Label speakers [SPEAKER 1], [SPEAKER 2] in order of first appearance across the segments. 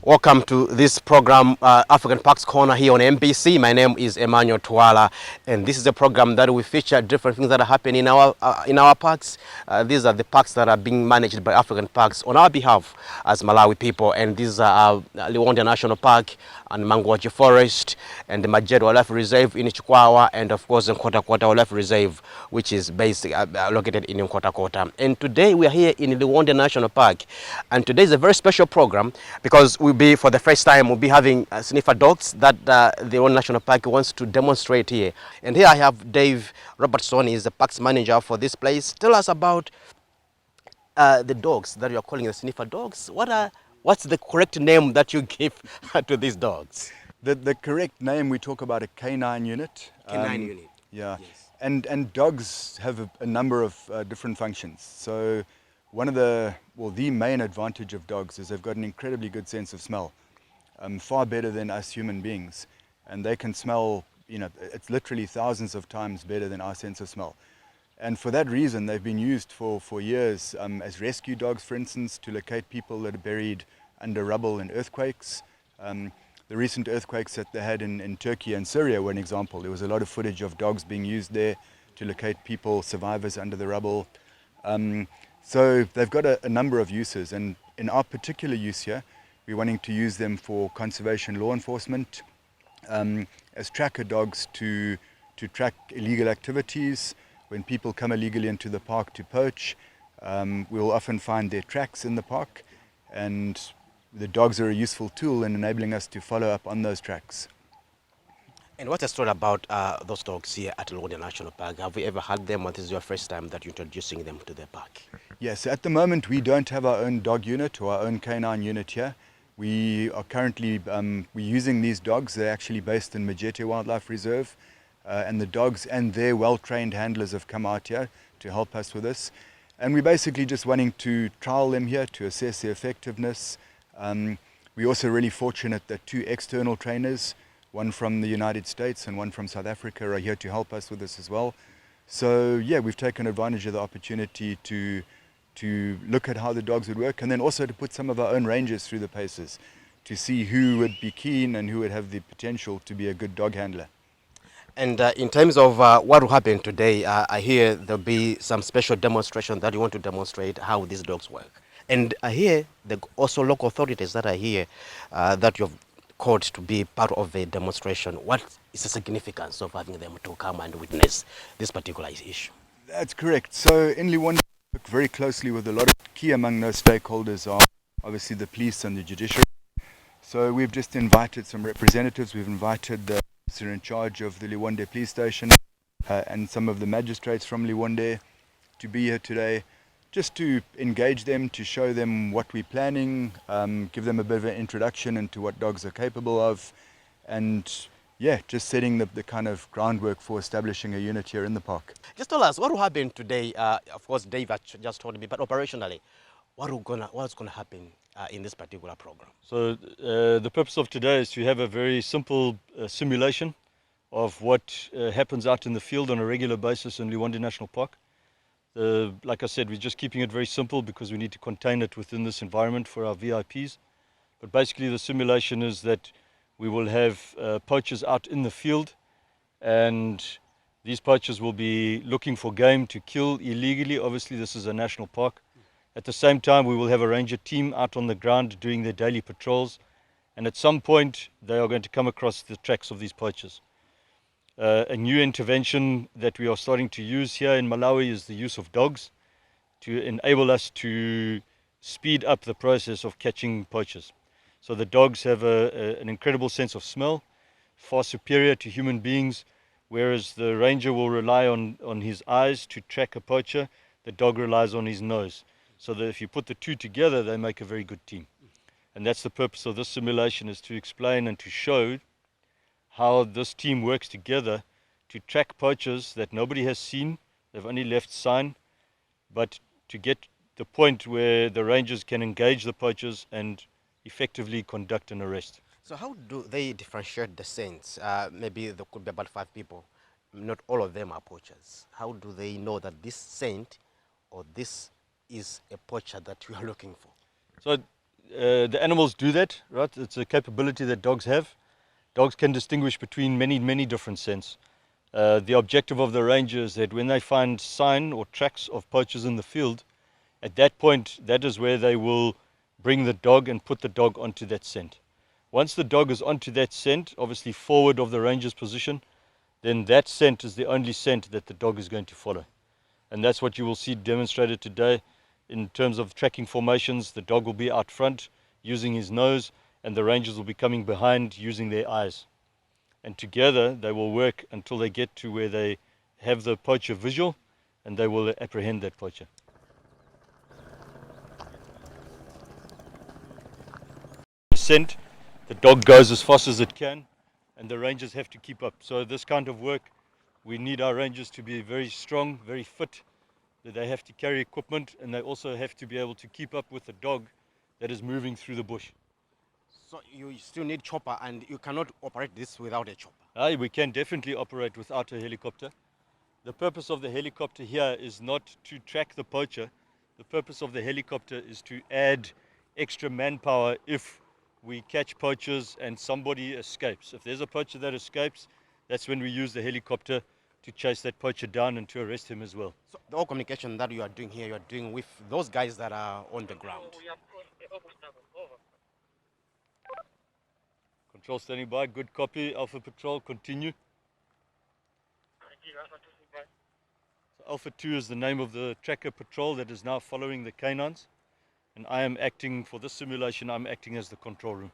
[SPEAKER 1] Welcome to this program, African Parks Corner here on MBC. My name is Emmanuel Tuala, and this is a program that we feature different things that are happening in our parks. These are the parks that are being managed by African Parks on our behalf as Malawi people, and these are Liwonde National Park and Mangoche Forest and the Mangoche Wildlife Reserve in Chikwawa, and of course Nkota Wildlife Reserve, which is based located in Nkota. And today we are here in Liwonde National Park, and today is a very special program because for the first time we'll be having sniffer dogs that the Liwonde National Park wants to demonstrate here. And here I have Dave Robertson. He's the parks manager for this place. Tell us about the dogs that you are calling the sniffer dogs. What's the correct name that you give to these dogs?
[SPEAKER 2] The correct name, we talk about a canine unit.
[SPEAKER 1] Canine unit.
[SPEAKER 2] Yeah.
[SPEAKER 1] Yes.
[SPEAKER 2] And dogs have a number of different functions. So the main advantage of dogs is they've got an incredibly good sense of smell, far better than us human beings. And they can smell, it's literally thousands of times better than our sense of smell. And for that reason, they've been used for years as rescue dogs, for instance, to locate people that are buried under rubble in earthquakes. The recent earthquakes that they had in Turkey and Syria were an example. There was a lot of footage of dogs being used there to locate people, survivors under the rubble. So they've got a number of uses, and in our particular use here, we're wanting to use them for conservation law enforcement, as tracker dogs to track illegal activities. When people come illegally into the park to poach, we'll often find their tracks in the park, and the dogs are a useful tool in enabling us to follow up on those tracks.
[SPEAKER 1] And what's the story about those dogs here at Liwonde National Park? Have we ever had them, or this is your first time that you're introducing them to the park?
[SPEAKER 2] Yes, at the moment we don't have our own dog unit or our own canine unit here. We are currently we're using these dogs. They're actually based in Mangoche Wildlife Reserve, and the dogs and their well-trained handlers have come out here to help us with this. And we're basically just wanting to trial them here to assess their effectiveness. We're also really fortunate that two external trainers, one from the United States and one from South Africa, are here to help us with this as well. So yeah, we've taken advantage of the opportunity to look at how the dogs would work, and then also to put some of our own rangers through the paces to see who would be keen and who would have the potential to be a good dog handler.
[SPEAKER 1] And in terms of what will happen today, I hear there'll be some special demonstration that you want to demonstrate how these dogs work. And I hear also local authorities that are here that you've called to be part of the demonstration. What is the significance of having them to come and witness this particular issue?
[SPEAKER 2] That's correct. So in Liwonde, we work very closely with a lot of key among those stakeholders are obviously the police and the judiciary. So we've just invited some representatives. We've invited the officer in charge of the Liwonde police station and some of the magistrates from Liwonde to be here today, just to engage them, to show them what we're planning, give them a bit of an introduction into what dogs are capable of, and yeah, just setting the kind of groundwork for establishing a unit here in the park.
[SPEAKER 1] Just tell us what will happen today. Of course, Dave just told me, but operationally, what's gonna happen in this particular program?
[SPEAKER 3] So the purpose of today is to have a very simple simulation of what happens out in the field on a regular basis in Liwonde National Park. Like I said, we're just keeping it very simple because we need to contain it within this environment for our VIPs. But basically the simulation is that we will have poachers out in the field, and these poachers will be looking for game to kill illegally. Obviously this is a national park. At the same time, we will have a ranger team out on the ground doing their daily patrols, and at some point they are going to come across the tracks of these poachers. A new intervention that we are starting to use here in Malawi is the use of dogs to enable us to speed up the process of catching poachers. So the dogs have an incredible sense of smell, far superior to human beings, whereas the ranger will rely on his eyes to track a poacher. The dog relies on his nose. So that if you put the two together, they make a very good team. And that's the purpose of this simulation, is to explain and to show how this team works together to track poachers that nobody has seen. They've only left sign, but to get the point where the rangers can engage the poachers and effectively conduct an arrest.
[SPEAKER 1] So how do they differentiate the scents? Maybe there could be about 5 people. Not all of them are poachers. How do they know that this scent or this is a poacher that you are looking for?
[SPEAKER 3] So the animals do that, right? It's a capability that dogs have. Dogs can distinguish between many different scents. The objective of the ranger is that when they find sign or tracks of poachers in the field, at that point, that is where they will bring the dog and put the dog onto that scent. Once the dog is onto that scent, obviously forward of the ranger's position, then that scent is the only scent that the dog is going to follow. And that's what you will see demonstrated today in terms of tracking formations. The dog will be out front using his nose, and the rangers will be coming behind using their eyes. And together they will work until they get to where they have the poacher visual, and they will apprehend that poacher. Scent, the dog goes as fast as it can, and the rangers have to keep up. So this kind of work, we need our rangers to be very strong, very fit, that they have to carry equipment, and they also have to be able to keep up with the dog that is moving through the bush.
[SPEAKER 1] So you still need chopper, and you cannot operate this without a chopper.
[SPEAKER 3] We can definitely operate without a helicopter. The purpose of the helicopter here is not to track the poacher. The purpose of the helicopter is to add extra manpower if we catch poachers and somebody escapes. If there's a poacher that escapes, that's when we use the helicopter to chase that poacher down and to arrest him as well.
[SPEAKER 1] So the whole communication that you are doing here, you are doing with those guys that are on the ground.
[SPEAKER 3] Control standing by, good copy. Alpha Patrol, continue. So Alpha 2 is the name of the tracker patrol that is now following the canines. And I am acting, for this simulation, I'm acting as the control room.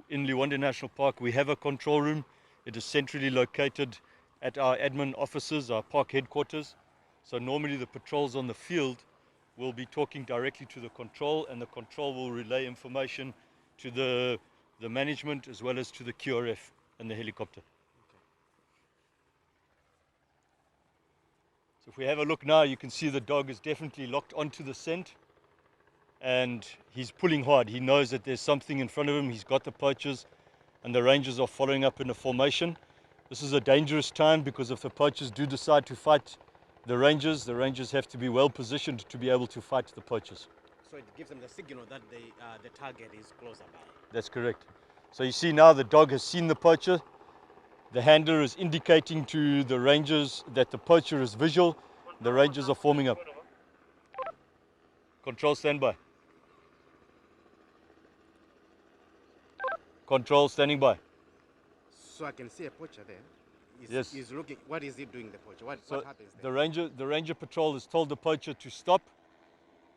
[SPEAKER 3] In Liwonde National Park, we have a control room. It is centrally located at our admin offices, our park headquarters. So normally the patrols on the field will be talking directly to the control, and the control will relay information to the management as well as to the QRF and the helicopter. So if we have a look now, you can see the dog is definitely locked onto the scent, and he's pulling hard. He knows that there's something in front of him. He's got the poachers, and the rangers are following up in a formation. This is a dangerous time because if the poachers do decide to fight the rangers have to be well positioned to be able to fight the poachers.
[SPEAKER 1] So it gives them the signal that the target is closer by.
[SPEAKER 3] That's correct. So you see now the dog has seen the poacher. The handler is indicating to the rangers that the poacher is visual. The rangers are forming up. Control standby. Control standing by.
[SPEAKER 1] So I can see a poacher there.
[SPEAKER 3] Yes.
[SPEAKER 1] He's looking. What is he doing, the poacher? What happens there?
[SPEAKER 3] The ranger patrol has told the poacher to stop,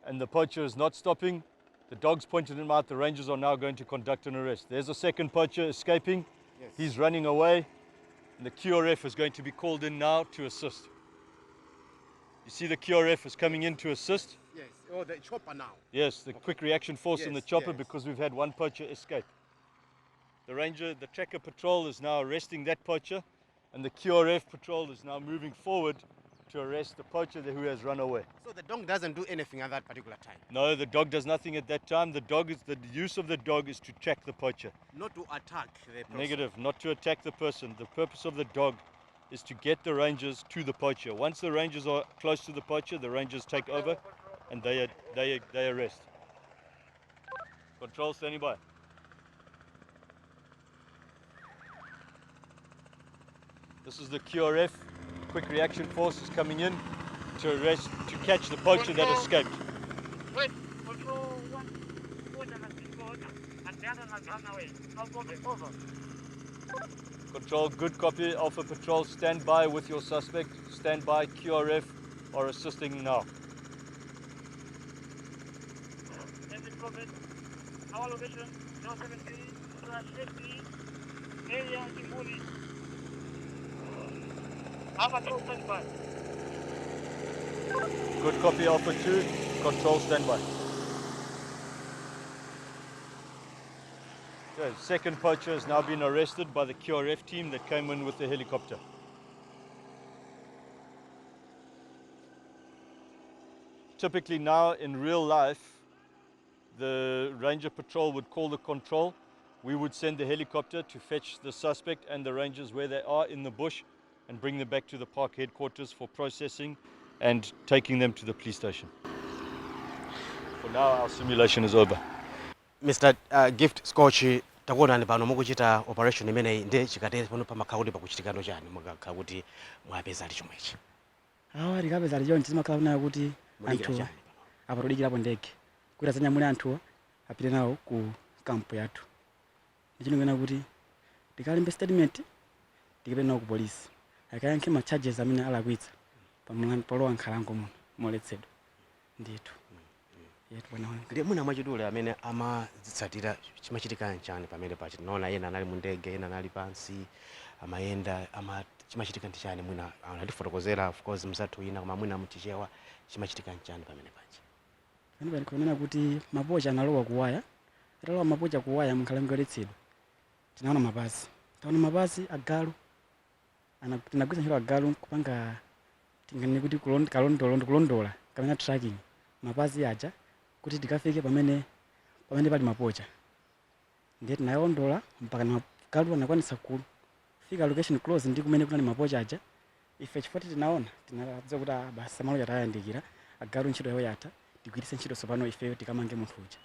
[SPEAKER 3] and the poacher is not stopping. The dog's pointed him out. The rangers are now going to conduct an arrest. There's a second poacher escaping.
[SPEAKER 1] Yes.
[SPEAKER 3] He's running away, and the QRF is going to be called in now to assist. You see the QRF is coming in to assist.
[SPEAKER 1] Yes. Oh, the chopper now.
[SPEAKER 3] Yes, the quick reaction force
[SPEAKER 1] Yes,
[SPEAKER 3] in the chopper,
[SPEAKER 1] yes.
[SPEAKER 3] because we've had one poacher escape. The tracker patrol is now arresting that poacher, and the QRF patrol is now moving forward to arrest the poacher who has run away.
[SPEAKER 1] So the dog doesn't do anything at that particular time.
[SPEAKER 3] No, the dog does nothing at that time. The use of the dog is to track the poacher.
[SPEAKER 1] Not to attack the person.
[SPEAKER 3] Negative, not to attack the person. The purpose of the dog is to get the rangers to the poacher. Once the rangers are close to the poacher, the rangers take over and they arrest. Control standing by. This is the QRF. Quick reaction force is coming in to catch the poacher that escaped.
[SPEAKER 4] Wait, control 1. Poacher has been caught and the other has run away. Over.
[SPEAKER 3] Control, good copy. Alpha Patrol, stand by with your suspect. Stand by. QRF are assisting now.
[SPEAKER 4] Our location 073/50 area Kimuli. Alpha Patrol standby.
[SPEAKER 3] Good copy, Alpha 2. Control, stand by. Okay, second poacher has now been arrested by the QRF team that came in with the helicopter. Typically now in real life, the ranger patrol would call the control. We would send the helicopter to fetch the suspect and the rangers where they are in the bush and bring them back to the park headquarters for processing and taking them to the police station. For now, our simulation is over.
[SPEAKER 1] Mr. Gift Scotch, takuonani pano mukuchita operation imeneyi ndi chikatero pano pamakhala kuti pakuchitikano chani mukakhala kuti mwapeza ali chomwechi?
[SPEAKER 5] Likapeza lichonchi zimakhala kunayo kuti anthu apa todikirapo ndege kuti azanyamule anthuwa apite nawo ku kampu yathu. Ndichonekana kuti tikalembe statement tikapite nawo ku polisi akayankhe ma charges amene alakwitsa palowa nkhalango muno moletsedwa ndithu.
[SPEAKER 1] Ndi muna mwachidule amene amazitsatira chimachitika nchani pamene pachi tinaona ena anali mu ndege ena anali pansi amayenda chimachitika nchani mwina anatifotokozera of course msathu ina koma mwina mtichewa chimachitika nchani pamene pachi?
[SPEAKER 5] Pamene kunena kuti mapocha analowa kuwaya atalowa mapocha kuwaya mnkhalango yoletsedwa tinaona mapazi taona mapazi agalu tinagwisa ntchito agalu kupanga tingane kuti kulondola kamene tracking mapazi aja kuti tikafike pamene pali mapocha ndiye tinayondola mpaka magalu anakwanisa kufika location close ndi kumene kunali mapocha aja. Ife chifoti tinaona tinadziwa kuti basi malo yatayandikira agalu ntchito yawo yatha tigwiritse ntchito sopano ifeyo tikamange munthu uja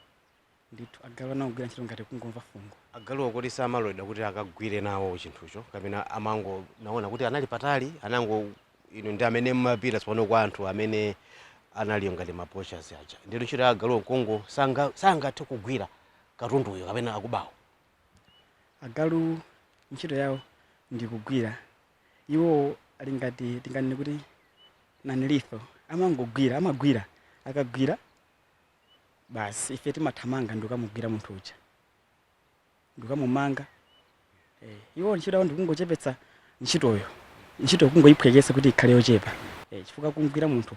[SPEAKER 5] ndithu. Agalu anagwira ntchito ngati kungomva fungo.
[SPEAKER 1] Agalu okoti samaloledwa kuti akagwire nawo chinthucho kapena amango naona kuti anali patali anango ino ndi amene mmapita sopano kwa anthu amene anali ngati mapocha aja ndilo ntchito ya agalu Kongo sangathe kugwira katunduyo kapena akubawo.
[SPEAKER 5] Agalu ntchito yawo ndi kugwira iwo ali ngati tingane kuti nanilitho amagwira akagwira basi ife timathamanga ndikamugwira munthu uja ndikamumanga. Iwo ntchito yawo ndikungochepetsa ntchitoyo kungoyiphwekesa kuti ikhale yochepa chifukwa kugwira munthu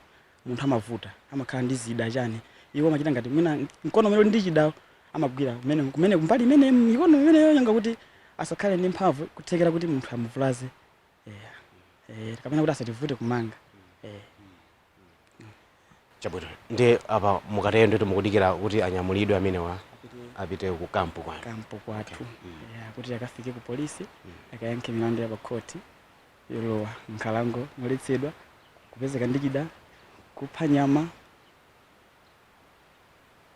[SPEAKER 5] amavuta amakhala ndi zida chani. Iwo amachita ngati mwina mkono umene ndi chida amagwira kumene kumbali imene mikono imene yonga kuti asakhale ndi mphamvu kuthekera kuti munthu amuvulaze kapena kuti asativute kumanga.
[SPEAKER 1] Chabwino ndi apa mukatero ndito mukudikira kuti anyamulidwe amenewa apite ku kampu
[SPEAKER 5] kwathu kuti akafike ku polisi akayankhe milandu ya pakhoti yolowa nkhalango moletsedwa kupezeka ndi chida kupha nyama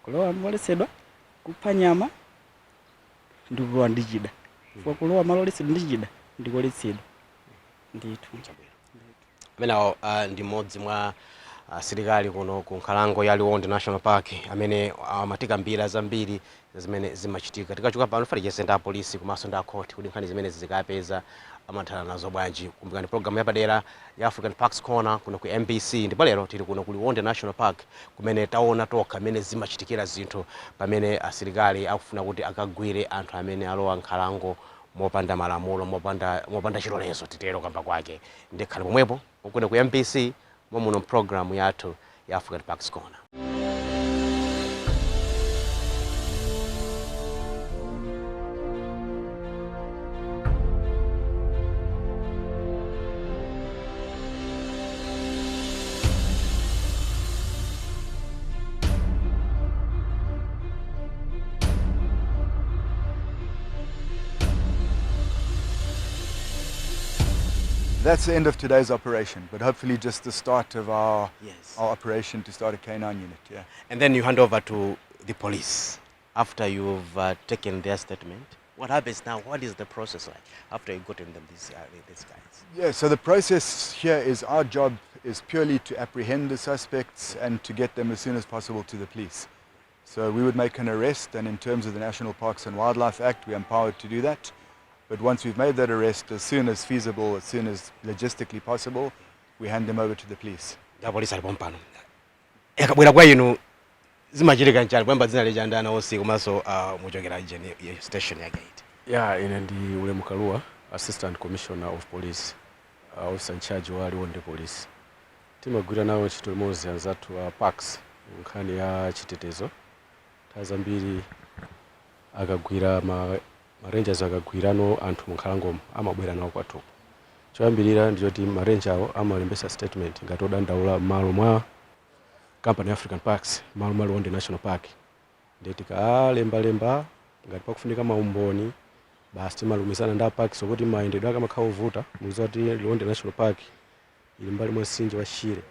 [SPEAKER 5] kulowa moletsedwa kupha nyama ndikulowa ndi chida kwa kulowa malo oletsedwa ndi chida ndikoletsedwa ndithu.
[SPEAKER 1] amenewo ndi mmodzi mwa asilikali kuno ku nkhalango ya Liwonde National Park amene amatikambira zambiri zimene zimachitika. Tikachoka pano falichese nda polisi komanso nda court kuti nkhani zimene zikapeza amathana nazo bwanji. Kumbukani program yapadera ya African Parks Corner kuno ku MBC ndipo lero tili kuno ku Liwonde National Park kumene taona tokha amene zimachitikira zinthu pamene asilikali akufuna kuti akagwire anthu amene alowa nkhalango mopanda malamulo mopanda chilolezo titero kamba kwake. Ndikhale pomwepo kuno ku MBC muno program yathu ya African Parks Corner.
[SPEAKER 2] That's the end of today's operation, but hopefully just the start of our operation to start a canine unit. Yeah.
[SPEAKER 1] And then you hand over to the police after you've taken their statement. What happens now? What is the process like after you gotten them these guys?
[SPEAKER 2] Yeah, so the process here is our job is purely to apprehend the suspects and to get them as soon as possible to the police. So we would make an arrest, and in terms of the National Parks and Wildlife Act, we are empowered to do that. But once we've made that arrest, as soon as feasible, as soon as logistically possible, we hand them over to the police.
[SPEAKER 1] The police are pompano. Ekabwera kwa inu zimachitika nchali kwamba zina lejandana osi komanso muchokera station ya gate.
[SPEAKER 6] Yeah, ine ndi Ule Mukalua, Assistant Commissioner of Police, officer in charge wa Liwonde Police. Timagwira nawo ntchito limodzi anzathu parks nkhani ya chitetezo. Tazambiri akagwira Rangers akagwirano anthu munkhalangomo amabwera nawo kwathu. Choyambirira ndiyoti ranger awo amalembesa statement ngati odandaula malo mwa company African Parks, malo mwa Liwonde National Park. Ndeti lemba ngati pakufunika maumboni basi timalumizana nda parks okuti mayendedwe akamakhala ovuta muzoti Liwonde National Park ili mbali mwa mtsinje wa Shire.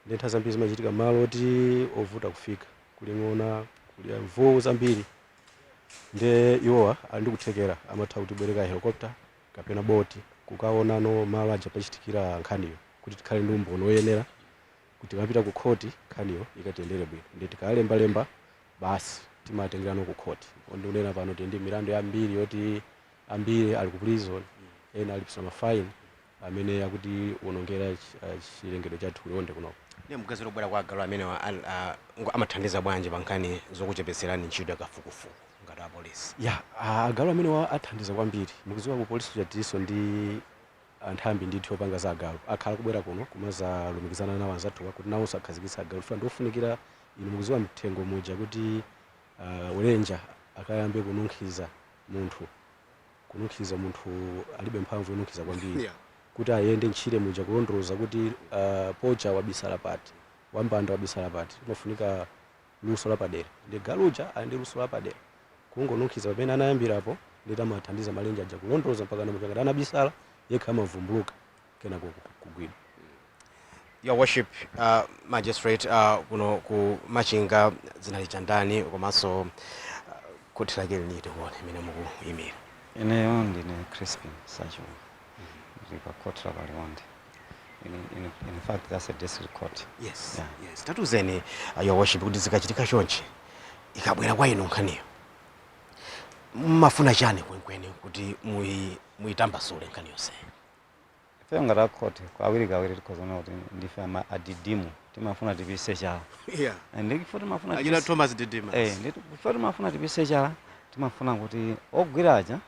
[SPEAKER 6] Ndentha zambiri zimachitika malo oti ovuta kufika kuling'ona kuli mvuu zambiri nde iwowa ali ndi kuthekera amatha kutibwereka helicopter kapena boti kukaonano malo aja pachitikira nkhaniyo kuti tikhale ndi umboni woyenera kuti tikapita ku khoti nkhaniyo ikatiyendere bwino ndi tikalembalemba basi timatengerano ku khoti ndikunena pano ndi milandu yambiri yoti ambiri ali ku prison ena alipisa mafaini amene akuti wonongera chilengedwe chathu Liwonde kuno.
[SPEAKER 1] Ndi mgaziro bwera kwa agalu amene amathandiza bwanji pa nkhani zokuchepetserani ntchito yakafukufuku ngati apolisi?
[SPEAKER 6] Agalu amene athandiza kwambiri mukuziwa ku polisi chatiso ndi anthambi ndithu opanga za agalu akhala kubwera kuno kumazalumikizana nawo anzathu kuti nawo sakhazikitsa agalu funa ndofunikira inu mukuziwa mthengo muja kuti ulenja akayambe kununkhiza munthu alibe mphamvu yonunkhiza kwambiri kuti ayende ntchire muja kulondoloza kuti pocha wabisala pati wambanda wabisala pati umafunika luso lapadera ndi galuja ali ndi luso lapadera kungonunkhiza pamene anayambirapo ndi tamathandiza malenje aja kulondoloza mpaka namupanga anabisala yekha amavumbuluka kena kugwidwa.
[SPEAKER 1] Your Worship, Magistrate, kuno ku Machinga zinali chandani komanso kuti lake lilite kuona imene mukuyimira?
[SPEAKER 7] Ineyo ndine Crispin Sacho. Ndika court la Liwonde. In fact, that's a district court.
[SPEAKER 1] Yes. Yeah. Yes. Tatuzeni, Your Worship, kuti zikachitika chonchi ikabwera kwa inu nkhaniyo. Mafuna chani kwenkweni kuti muitambasule nkhani yonse?
[SPEAKER 7] Ife ngati court kwawiri tikozona kuti ndife adidimu timafuna tipise chala.
[SPEAKER 1] Yeah.
[SPEAKER 7] Ndikifo timafuna
[SPEAKER 1] ajira Thomas Didima.
[SPEAKER 7] Ndikifo timafuna tipise chala timafuna kuti ogwiraja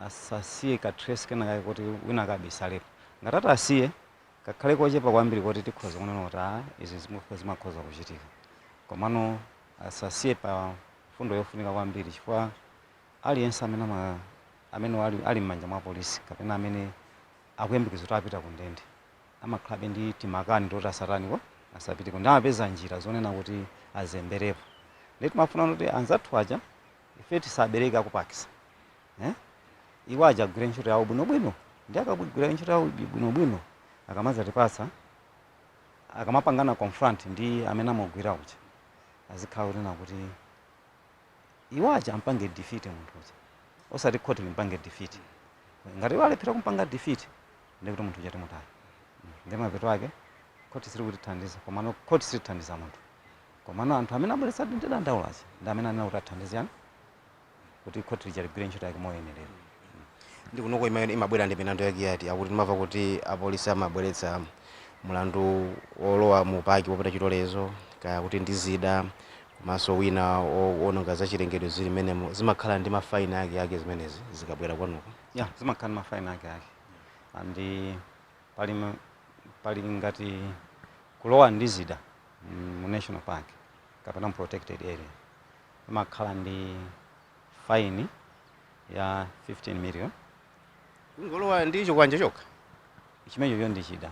[SPEAKER 7] asasiye ka trace kena kuti wina kabisalepo. Ngati asiye kakhale kochepa kwambiri kuti tikhoza kunena kuti izi zimakhoza kuchitika. Komano asasiye pa fundo yofunika kwambiri chifukwa aliyense amene ali m'manja mwa polisi kapena amene akuyembekeza kuti apita ku ndende amakhala ndi timakani toti asataniwo asapiteko ndi amapeza njira zonena kuti azemberepo. Ndeti mafuna kuti anzathu aja ife tisabereka kupakisa iwo aja agwire ntchito yawo bwinobwino ndi akagwira ntchito yawo bwinobwino akamaza tipasa akamapangana confront ndi amene amagwira uja azikhala kunena kuti iwo aja ampange defeat munthu uja osati khoti limpange defeat. Ngati walephera kumpanga defeat ndikuti munthu chati mutaya ndi mapeto ake khoti siri kutithandiza komano khoti siri kuthandiza munthu komano anthu amene abweretsa dandaulazi ndi amene anena kuti athandizana kuti khoti lijaligwire ntchito yake moyenerera.
[SPEAKER 1] Ndi kunoko imabwera ndi milandu yake yati akuti timamva kuti apolisi amabweretsa mulandu olowa mu paki wopanda chilolezo kaya kuti ndi zida komanso wina ononga za chilengedwe zili menemo zimakhala ndi mafaini ake zimenezi zikabwera kwanuko?
[SPEAKER 7] Yeah, zimakhala ndi mafaini ake andi pali ngati kulowa ndi zida mu national park kapena protected area imakhala ndi faini ya 15 million.
[SPEAKER 1] Ngolowa ndi chikwanje chokha
[SPEAKER 7] chimenecho yo ndi chida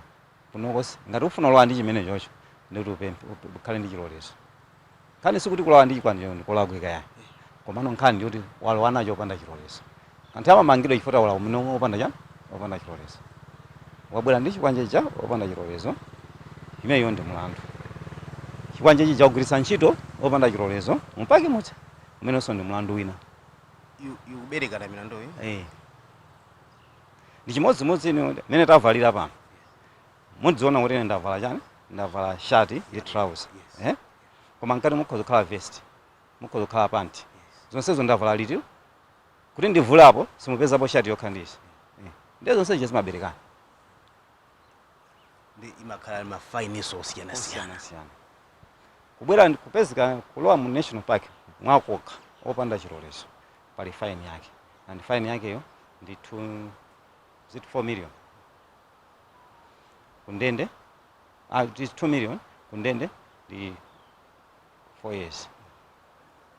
[SPEAKER 7] kunoko ngati ufuna kulowa ndi chimene chocho ndikuti upemphe ukhale ndi chilolezo. Nkhani sikuti kulowa ndi chikwanje ndi kulakwika ya komano nkhani ndi kuti walowa nacho opanda chilolezo. Anthu amamangidwa chifukwa wala umene opanda chilolezo. Wabwera ndi chikwanje cha opanda chilolezo imeneyo ndi mulandu. Chikwanje chi chakugwiritsa ntchito opanda chilolezo mpaki mucha umenenso ndi mulandu wina.
[SPEAKER 1] Ubereka na milandu iyi?
[SPEAKER 7] Ndi chimodzimodzi mene tavalira pano mudziona kuti ndavala chani ndavala shati ndi trouser koma nkati mukhoza kukhala vest mukhoza kukhala panty zonsezo ndavala litiro kuti ndivulapo simupezapo shati yokhandisa ndiye zonsezo zimaberekana
[SPEAKER 1] ndi imakhala mafaini osiyana.
[SPEAKER 7] Kubwera kupezeka kulowa mu national park mwakokha opanda chilolezo pali faini yake and faini yakeyo ndi 4 million kundende 2 million kundende ndi 4 years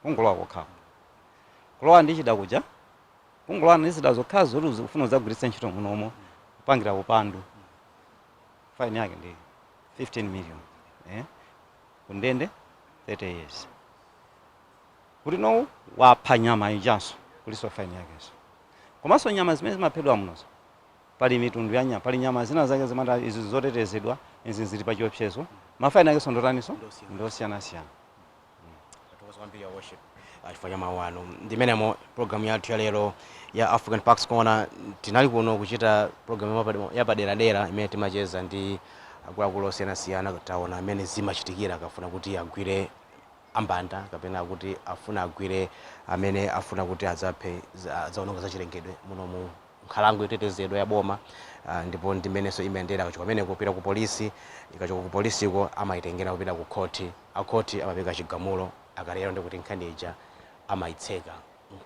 [SPEAKER 7] kungolowa kokha. Kulowa ndi chida kuja kungolowa ndi zida zokha zoti zikufuna zagwiritsa ntchito munomo kupangira upandu faini yake ndi 15 million kundende 30 years. Kuti no wapha nyama ijanso kuliso faini yakeso. Komanso nyama zimene zimaphedwa munozo pali mitundu ya nyama, pali nyama zina zake zimata izi zotetezedwa izi zili pa chiopsezo mafaini yakeso ndotaniso ndosiyana.
[SPEAKER 1] Your Worship. chifukwa cha mawu anu. Ndimenemo program yathu ya lero ya African Parks Corner. Tinali kuno kuchita program yapadera imene timacheza ndi akuluakulu osiyanasiyana taona amene zimachitikira akafuna kuti agwire ambanda kapena kuti afuna agwire amene afuna kuti azaphe zaononga zachilengedwe muno mu nkhalango yotetezedwa ya boma. Ndipo ndimenenso imendera kachoka pamene kupita ku polisi, ikachoka ku polisiko amayitengera kupita ku khoti, akhoti amapeka chigamulo akalero ndi kuti nkhani ija amayitseka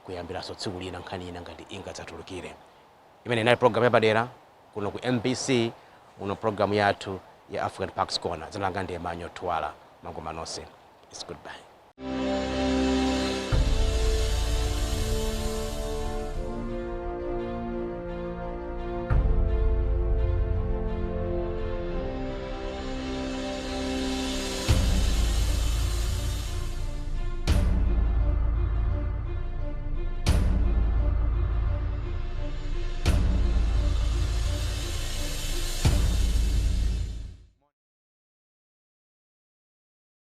[SPEAKER 1] kuyambiranso tsiku lina nkhani ina ngati ingadzatulukire. Imene inali program yapadera kuno ku MBC, muno program yathu ya African Parks Corner. Dzina langa ndi Mangoche Forest Reserve. It's goodbye.